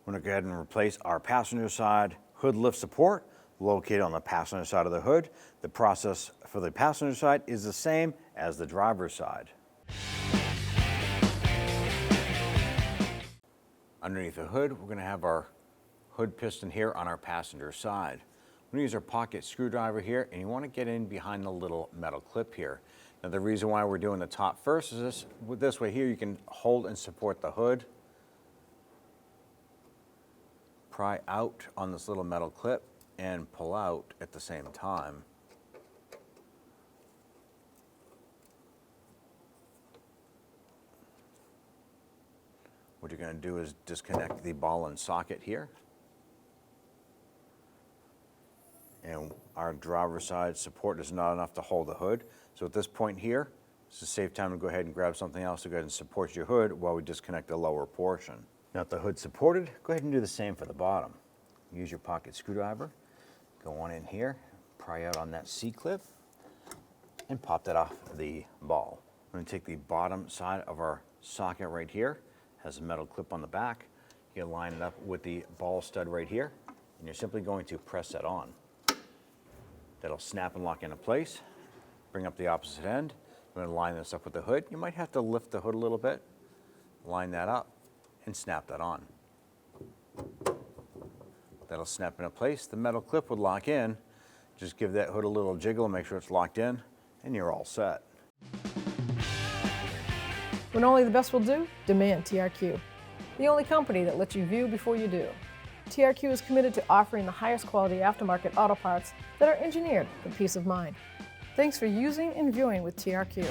We're going to go ahead and replace our passenger side hood lift support located on the passenger side of the hood. The process for the passenger side is the same as the driver's side. Underneath the hood, we're going to have our hood piston here on our passenger side. We're going to use our pocket screwdriver here, and you want to get in behind the little metal clip here. Now the reason why we're doing the top first is this way here you can hold and support the hood. Pry out on this little metal clip and pull out at the same time. What you're going to do is disconnect the ball and socket here. And our driver's side support is not enough to hold the hood. So at this point here, it's a safe time to go ahead and grab something else to go ahead and support your hood while we disconnect the lower portion. Now that the hood's supported, go ahead and do the same for the bottom. Use your pocket screwdriver, go on in here, pry out on that C-clip, and pop that off the ball. I'm going to take the bottom side of our socket right here, has a metal clip on the back. You can line it up with the ball stud right here, and you're simply going to press that on. That'll snap and lock into place. Bring up the opposite end. I'm going to line this up with the hood. You might have to lift the hood a little bit, line that up, and snap that on. That'll snap into place. The metal clip would lock in. Just give that hood a little jiggle, make sure it's locked in, and you're all set. When only the best will do, demand TRQ. The only company that lets you view before you do. TRQ is committed to offering the highest quality aftermarket auto parts that are engineered for peace of mind. Thanks for using and viewing with TRQ.